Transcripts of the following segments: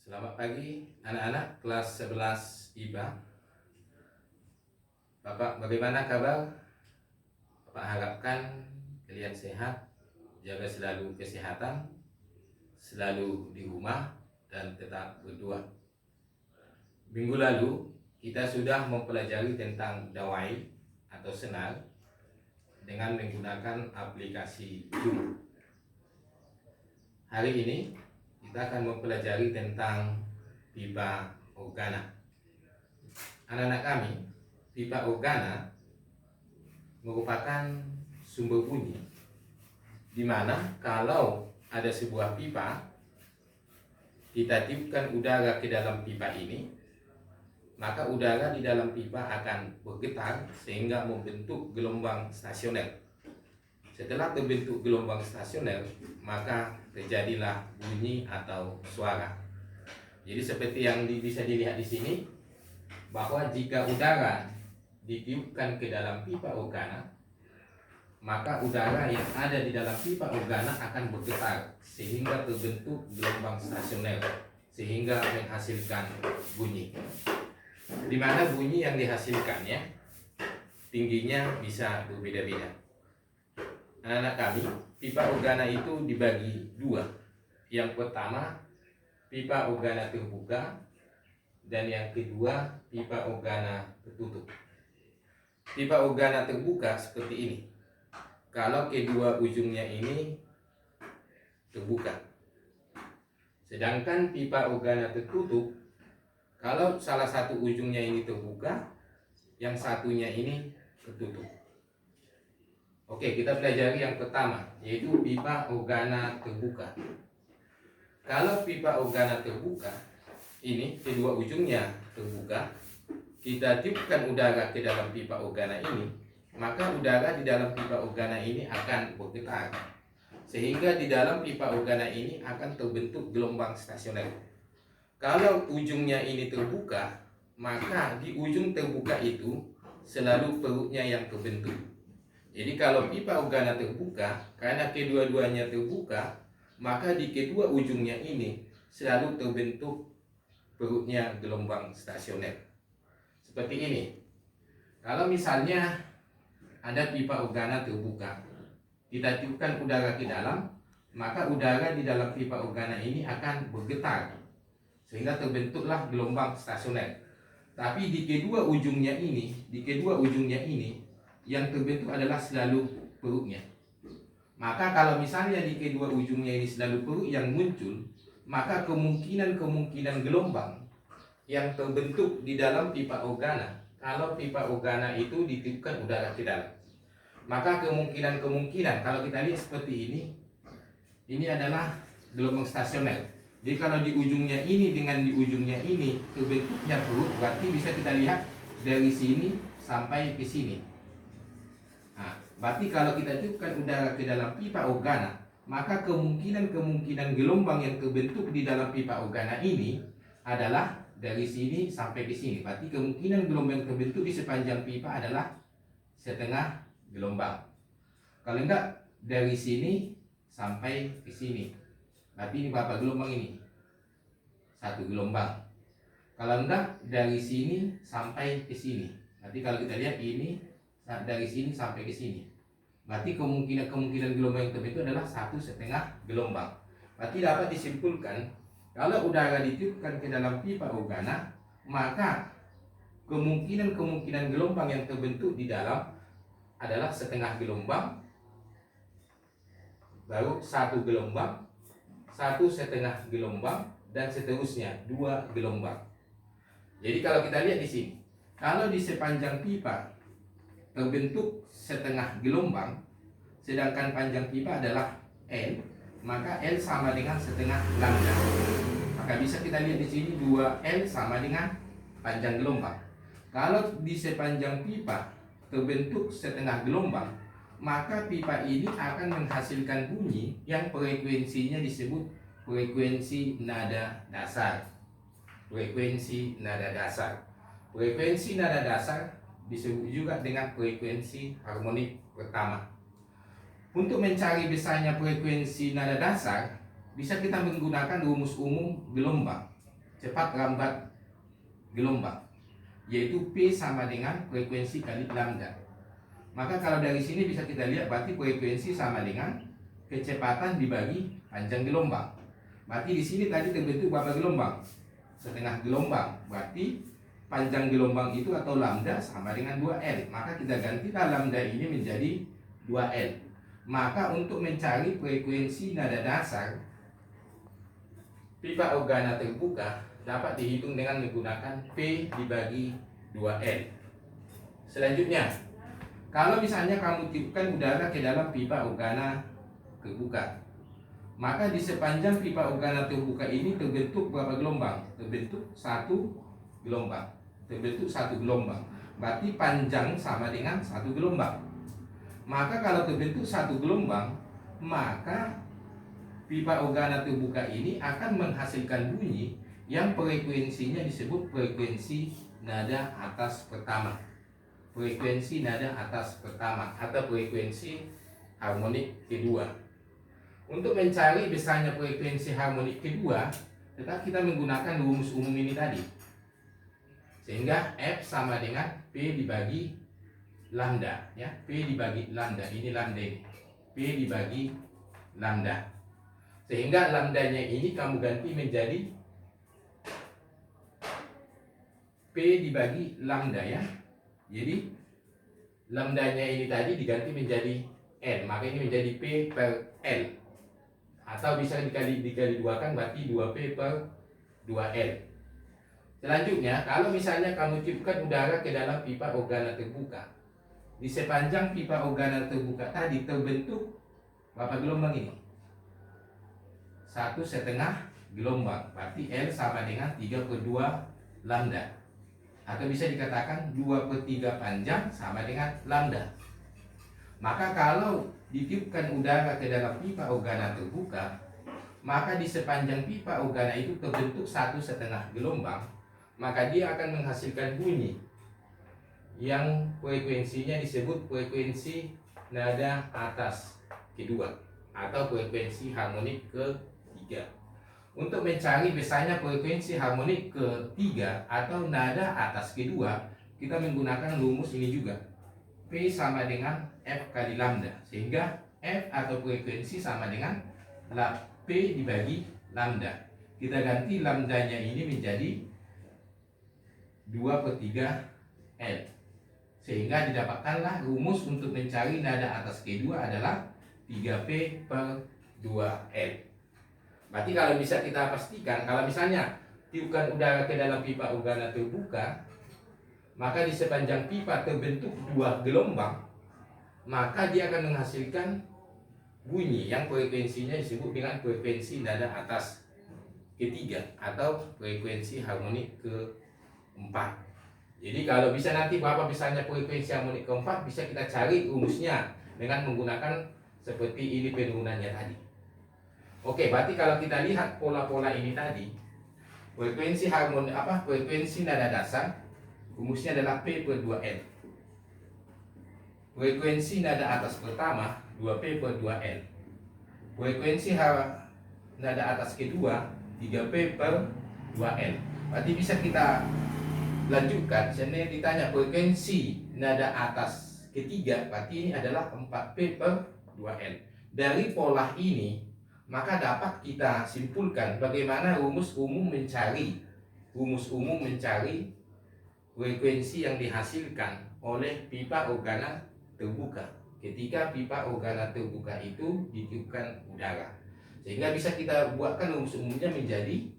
Selamat pagi anak-anak kelas 11 IPA. Bapak bagaimana kabar? Bapak harapkan kalian sehat, jaga selalu kesehatan, selalu di rumah dan tetap berdoa. Minggu lalu kita sudah mempelajari tentang dawai atau senar dengan menggunakan aplikasi Zoom. Hari ini kita akan mempelajari tentang pipa organa. Anak-anak kami, pipa organa merupakan sumber bunyi di mana kalau ada sebuah pipa, kita tiupkan udara ke dalam pipa ini, maka udara di dalam pipa akan bergetar sehingga membentuk gelombang stasioner. Setelah terbentuk gelombang stasioner, maka terjadilah bunyi atau suara. Jadi seperti yang bisa dilihat di sini, bahwa jika udara ditiupkan ke dalam pipa organa, maka udara yang ada di dalam pipa organa akan bergetar sehingga terbentuk gelombang stasioner sehingga menghasilkan bunyi. Di mana bunyi yang dihasilkannya tingginya bisa berbeda-beda. Anak-anak kami, pipa organa itu dibagi dua. Yang pertama, pipa organa terbuka, dan yang kedua, pipa organa tertutup. Pipa organa terbuka seperti ini. Kalau kedua ujungnya ini terbuka. Sedangkan pipa organa tertutup, kalau salah satu ujungnya ini terbuka, yang satunya ini tertutup. Oke, kita pelajari yang pertama, yaitu pipa organa terbuka. Kalau pipa organa terbuka, ini kedua ujungnya terbuka, kita tiupkan udara ke dalam pipa organa ini, maka udara di dalam pipa organa ini akan bergetar sehingga di dalam pipa organa ini akan terbentuk gelombang stasioner. Kalau ujungnya ini terbuka, maka di ujung terbuka itu selalu perutnya yang terbentuk. Jadi kalau pipa organa terbuka, karena kedua-duanya terbuka, maka di kedua ujungnya ini selalu terbentuk perutnya gelombang stasioner. Seperti ini. Kalau misalnya ada pipa organa terbuka, kita tiupkan udara ke dalam, maka udara di dalam pipa organa ini akan bergetar sehingga terbentuklah gelombang stasioner. Tapi di kedua ujungnya ini yang terbentuk adalah selalu perutnya. Maka kalau misalnya di kedua ujungnya ini selalu perut yang muncul, maka kemungkinan gelombang yang terbentuk di dalam pipa organa, kalau pipa organa itu ditiupkan udara ke dalam, maka kemungkinan kalau kita lihat seperti ini adalah gelombang stasioner. Jadi kalau di ujungnya ini dengan di ujungnya ini terbentuknya perut, berarti bisa kita lihat dari sini sampai ke sini. Nah, berarti kalau kita tiupkan udara ke dalam pipa organa, maka kemungkinan gelombang yang terbentuk di dalam pipa organa ini adalah dari sini sampai ke sini. Berarti kemungkinan gelombang yang terbentuk di sepanjang pipa adalah setengah gelombang. Kalau enggak, dari sini sampai ke sini, berarti ini berapa gelombang ini? Satu gelombang. Kalau enggak, dari sini sampai ke sini, berarti kalau kita lihat ini dari sini sampai ke sini, berarti kemungkinan gelombang yang terbentuk adalah 1,5 gelombang. Berarti dapat disimpulkan kalau udara ditiupkan ke dalam pipa organa, maka kemungkinan gelombang yang terbentuk di dalam adalah setengah gelombang, baru 1 gelombang, 1,5 gelombang, dan seterusnya 2 gelombang. Jadi kalau kita lihat di sini, kalau di sepanjang pipa terbentuk setengah gelombang, sedangkan panjang pipa adalah L, maka L sama dengan setengah lambda. Maka bisa kita lihat di sini 2L sama dengan panjang gelombang. Kalau di sepanjang pipa terbentuk setengah gelombang, maka pipa ini akan menghasilkan bunyi yang frekuensinya disebut frekuensi nada dasar. Frekuensi nada dasar. Frekuensi nada dasar disebut juga dengan frekuensi harmonik pertama. Untuk mencari besarnya frekuensi nada dasar, bisa kita menggunakan rumus umum gelombang. cepat lambat gelombang, yaitu P sama dengan frekuensi kali lambda. Maka kalau dari sini bisa kita lihat berarti frekuensi sama dengan kecepatan dibagi panjang gelombang. Berarti di sini tadi terbentuk berapa gelombang? Setengah gelombang. Berarti panjang gelombang itu atau lambda sama dengan 2L. Maka kita gantilah lambda ini menjadi 2L. Maka untuk mencari frekuensi nada dasar pipa organa terbuka dapat dihitung dengan menggunakan P dibagi 2L. Selanjutnya, kalau misalnya kamu tiupkan udara ke dalam pipa organa terbuka, maka di sepanjang pipa organa terbuka ini terbentuk berapa gelombang? Terbentuk satu gelombang. Terbentuk satu gelombang. Berarti panjang sama dengan satu gelombang. Maka kalau terbentuk satu gelombang, maka pipa organa terbuka ini akan menghasilkan bunyi yang frekuensinya disebut frekuensi nada atas pertama. Frekuensi nada atas pertama atau frekuensi harmonik kedua. Untuk mencari besarnya frekuensi harmonik kedua, tetap kita menggunakan rumus umum ini tadi. Sehingga F sama dengan P dibagi lambda, ya. P dibagi lambda, ini lambda ini. P dibagi lambda. Sehingga lambdanya ini kamu ganti menjadi P dibagi lambda, ya. Jadi lambdanya ini tadi diganti menjadi L, maka ini menjadi P per L. Atau bisa dikali duakan, berarti 2P per 2L. Selanjutnya, kalau misalnya kamu tiupkan udara ke dalam pipa organa terbuka, di sepanjang pipa organa terbuka tadi terbentuk berapa gelombang ini? 1,5 gelombang. Berarti L sama dengan 3/2 lambda. Atau bisa dikatakan 2/3 panjang sama dengan lambda. Maka kalau ditiupkan udara ke dalam pipa organa terbuka, maka di sepanjang pipa organa itu terbentuk 1,5 gelombang, maka dia akan menghasilkan bunyi yang frekuensinya disebut frekuensi nada atas kedua atau frekuensi harmonik ketiga. Untuk mencari besarnya frekuensi harmonik ketiga atau nada atas kedua, kita menggunakan rumus ini juga. P sama dengan F kali lambda. Sehingga F atau frekuensi sama dengan P dibagi lambda. Kita ganti lambdanya ini menjadi 2/3 L. Sehingga didapatkanlah rumus untuk mencari nada atas kedua adalah 3P per 2L. Berarti kalau bisa kita pastikan, kalau misalnya tiupkan udara ke dalam pipa organa terbuka, maka di sepanjang pipa terbentuk 2 gelombang, maka dia akan menghasilkan bunyi yang frekuensinya disebut dengan frekuensi nada atas ketiga atau frekuensi harmonik keempat. Jadi kalau bisa nanti berapa besarnya frekuensi harmonik keempat, bisa kita cari rumusnya dengan menggunakan seperti ini penurunannya tadi. Oke, berarti kalau kita lihat pola-pola ini tadi, frekuensi frekuensi nada dasar rumusnya adalah P per 2L. Frekuensi nada atas pertama 2P per 2L. Frekuensi nada atas kedua 3P per 2L. Berarti bisa kita lanjutkan. Sebenarnya ditanya frekuensi nada atas ketiga, berarti ini adalah 4P per 2L. Dari pola ini maka dapat kita simpulkan bagaimana rumus umum mencari frekuensi yang dihasilkan oleh pipa organa terbuka ketika pipa organa terbuka itu ditiupkan udara. Sehingga bisa kita buatkan rumus umumnya menjadi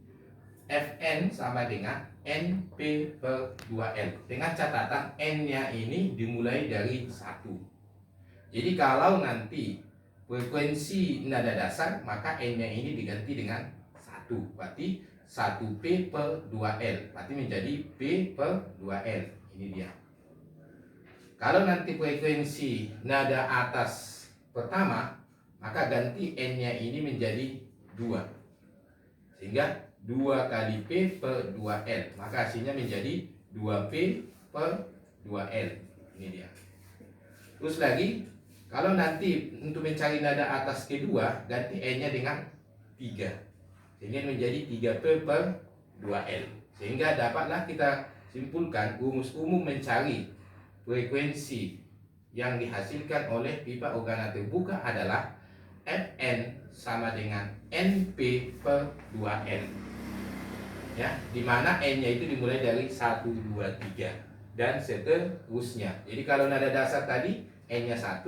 Fn sama dengan Np per 2L. Dengan catatan N-nya ini dimulai dari 1. Jadi kalau nanti frekuensi nada dasar, maka N-nya ini diganti dengan 1. Berarti 1P per 2L. Berarti menjadi P per 2L. Ini dia. Kalau nanti frekuensi nada atas pertama, maka ganti N-nya ini menjadi 2. Sehingga 2 kali P per 2L. Maka hasilnya menjadi 2P per 2L. Ini dia. Terus lagi, kalau nanti untuk mencari nada atas kedua, ganti N-nya dengan 3. Sehingga menjadi 3P per 2L. Sehingga dapatlah kita simpulkan rumus umum mencari frekuensi yang dihasilkan oleh pipa organa terbuka adalah Fn sama dengan Np per 2N. Ya, di mana N-nya itu dimulai dari 1, 2, 3 dan seterusnya. Jadi kalau nada dasar tadi N-nya 1,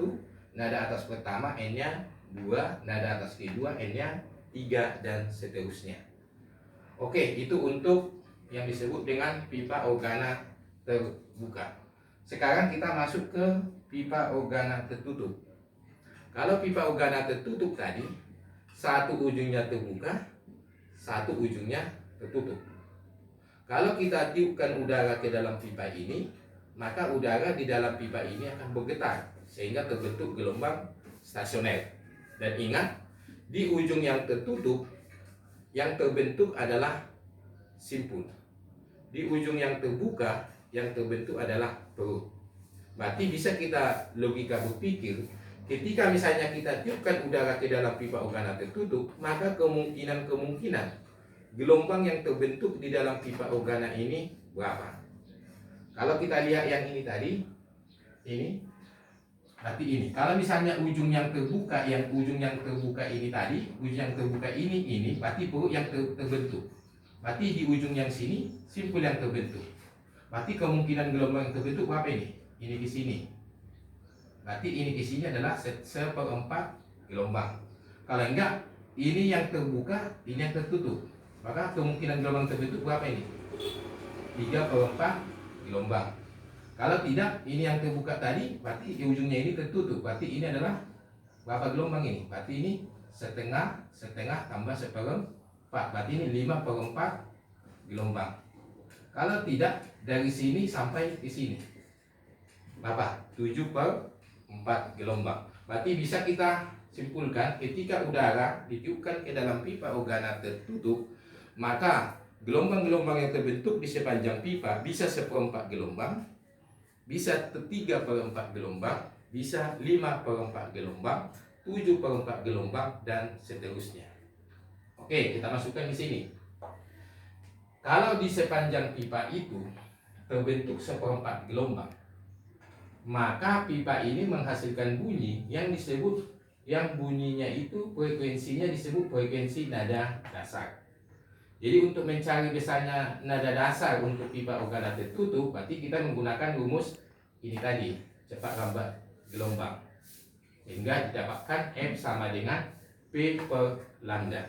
nada atas pertama N-nya 2, nada atas kedua N-nya 3 dan seterusnya. Oke, itu untuk yang disebut dengan pipa organa terbuka. Sekarang kita masuk ke pipa organa tertutup. Kalau pipa organa tertutup tadi, satu ujungnya terbuka, satu ujungnya tertutup. Kalau kita tiupkan udara ke dalam pipa ini, maka udara di dalam pipa ini akan bergetar sehingga terbentuk gelombang stasioner. Dan ingat, di ujung yang tertutup yang terbentuk adalah simpul. Di ujung yang terbuka yang terbentuk adalah perut. Berarti bisa kita logika berpikir, ketika misalnya kita tiupkan udara ke dalam pipa organa tertutup, maka kemungkinan gelombang yang terbentuk di dalam pipa organa ini berapa? Kalau kita lihat yang ini tadi, ini berarti ini. Kalau misalnya ujung yang terbuka ini tadi, ujung yang terbuka ini berarti perut yang terbentuk. Berarti di ujung yang sini simpul yang terbentuk. Berarti kemungkinan gelombang yang terbentuk berapa ini? Ini di sini. Berarti ini di sini adalah 1/4 gelombang. Kalau enggak, ini yang terbuka, ini yang tertutup. Maka kemungkinan gelombang terbentuk berapa ini? 3/4 gelombang. Kalau tidak, ini yang terbuka tadi, berarti ujungnya ini tertutup. Berarti ini adalah berapa gelombang ini? Berarti ini setengah tambah 1/4. Berarti ini 5/4 gelombang. Kalau tidak, dari sini sampai ke sini berapa? 7/4 gelombang. Berarti bisa kita simpulkan ketika udara ditiupkan ke dalam pipa organa tertutup, maka gelombang-gelombang yang terbentuk di sepanjang pipa bisa 1/4 gelombang, bisa 3/4 gelombang, bisa 5/4 gelombang, 7/4 gelombang, dan seterusnya. Oke, kita masukkan di sini. Kalau di sepanjang pipa itu terbentuk 1/4 gelombang, maka pipa ini menghasilkan bunyi yang bunyinya itu frekuensinya disebut frekuensi nada dasar. Jadi untuk mencari besarnya nada dasar untuk pipa organa tertutup, berarti kita menggunakan rumus ini tadi, cepat lambat gelombang, sehingga didapatkan F sama dengan P per lambda.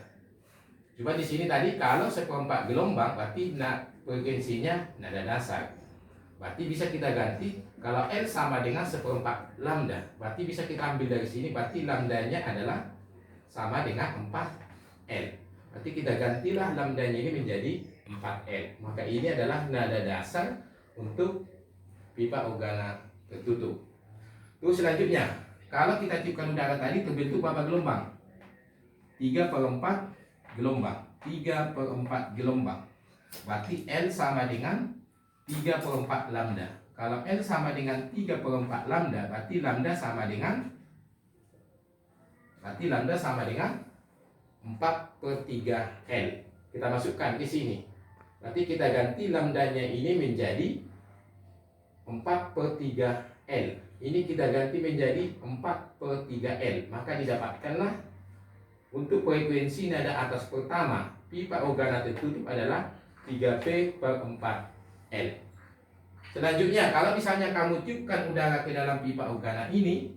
Coba di sini tadi kalau 1/4 gelombang berarti frekuensinya nada dasar. Berarti bisa kita ganti, kalau L sama dengan 1/4 lambda, berarti bisa kita ambil dari sini, berarti lambdanya adalah sama dengan 4L. Berarti kita gantilah lambdanya ini menjadi 4L. Maka ini adalah nada dasar untuk pipa organa tertutup. Terus selanjutnya, kalau kita tiupkan udara tadi terbentuk berapa gelombang? 3/4 gelombang. 3/4 gelombang. Berarti L sama dengan 3/4 lambda. Kalau L sama dengan 3/4 lambda, berarti lambda sama dengan 4/3 L. Kita masukkan di sini. Berarti kita ganti lambdanya ini menjadi 4/3 L. Ini kita ganti menjadi 4/3 L. Maka didapatkanlah untuk frekuensi nada atas pertama pipa organa tertutup adalah 3P/4 L. Selanjutnya, kalau misalnya kamu tiupkan udara ke dalam pipa organa ini,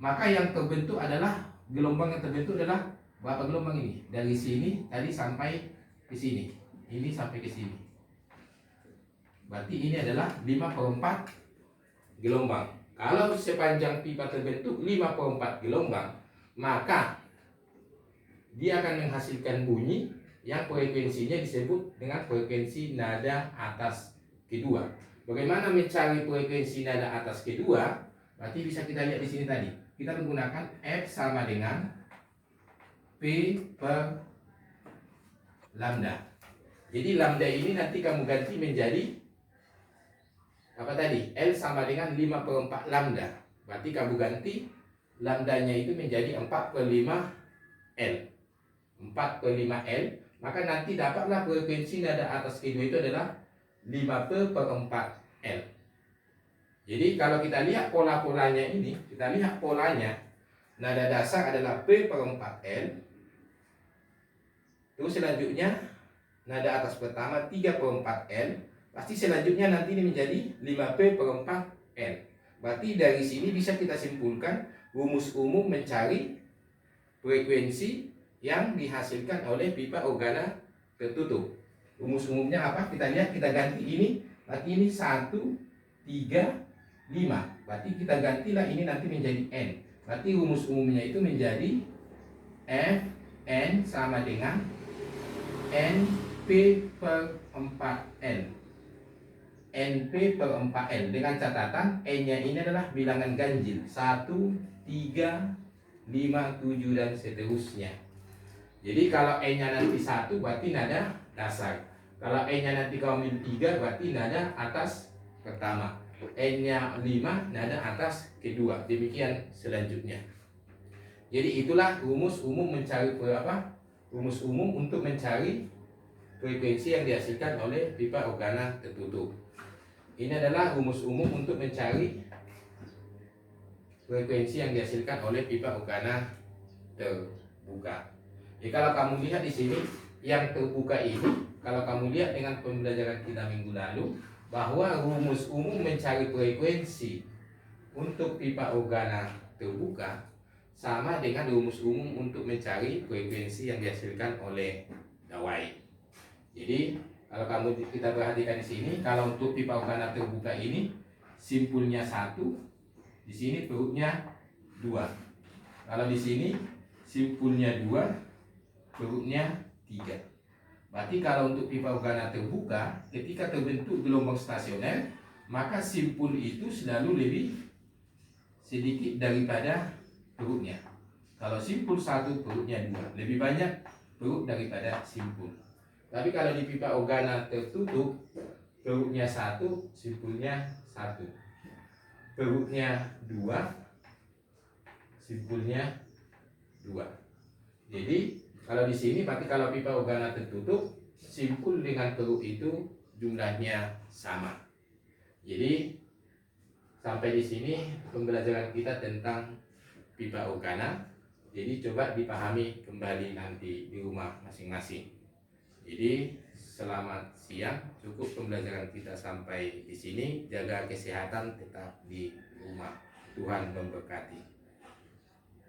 maka yang terbentuk adalah gelombang yang terbentuk adalah berapa gelombang ini? Dari sini tadi sampai ke sini. Ini sampai ke sini. Berarti ini adalah 5/4 gelombang. Kalau sepanjang pipa terbentuk 5/4 gelombang, maka dia akan menghasilkan bunyi yang frekuensinya disebut dengan frekuensi nada atas kedua. Bagaimana mencari frekuensi nada atas kedua? Berarti bisa kita lihat di sini tadi. Kita menggunakan F sama dengan P per lambda. Jadi lambda ini nanti kamu ganti menjadi apa tadi? L sama dengan 5/4 lambda. Berarti kamu ganti lambdanya itu menjadi 4/5 L. 4/5 L. maka nanti dapatlah frekuensi nada atas kedua itu adalah 5P/4L. Jadi kalau kita lihat pola-polanya ini, kita lihat polanya, nada dasar adalah P/4L. Terus selanjutnya nada atas pertama 3/4L. Pasti selanjutnya nanti ini menjadi 5P/4L. Berarti dari sini bisa kita simpulkan rumus umum mencari frekuensi yang dihasilkan oleh pipa organa tertutup. Rumus umumnya apa? Kita lihat, kita ganti ini. Berarti ini 1, 3, 5. Berarti kita gantilah ini nanti menjadi N. Berarti rumus umumnya itu menjadi Fn sama dengan NP/4L. NP/4L dengan catatan N-nya ini adalah bilangan ganjil 1, 3, 5, 7 dan seterusnya. Jadi kalau N-nya nanti 1 berarti nada dasar. Kalau N-nya nanti kamu 3 berarti nada atas pertama. N-nya 5 nada atas kedua. Demikian selanjutnya. Jadi itulah rumus umum mencari apa? Rumus umum untuk mencari frekuensi yang dihasilkan oleh pipa organa tertutup. Ini adalah rumus umum untuk mencari frekuensi yang dihasilkan oleh pipa organa terbuka. Jadi kalau kamu lihat di sini yang terbuka ini, kalau kamu lihat dengan pembelajaran kita minggu lalu, bahwa rumus umum mencari frekuensi untuk pipa organa terbuka sama dengan rumus umum untuk mencari frekuensi yang dihasilkan oleh dawai. Jadi kalau kita perhatikan di sini, kalau untuk pipa organa terbuka ini simpulnya 1, di sini perutnya 2. Kalau di sini simpulnya 2, perutnya 3. Berarti kalau untuk pipa organa terbuka, ketika terbentuk gelombang stasioner, maka simpul itu selalu lebih sedikit daripada perutnya. Kalau simpul 1, perutnya 2, lebih banyak perut daripada simpul. Tapi kalau di pipa organa tertutup, perutnya 1, simpulnya 1, perutnya 2, simpulnya 2. Jadi kalau di sini berarti kalau pipa organa tertutup, simpul dengan perut itu jumlahnya sama. Jadi sampai di sini pembelajaran kita tentang pipa organa. Jadi coba dipahami kembali nanti di rumah masing-masing. Jadi selamat siang, cukup pembelajaran kita sampai di sini. Jaga kesehatan tetap di rumah. Tuhan memberkati.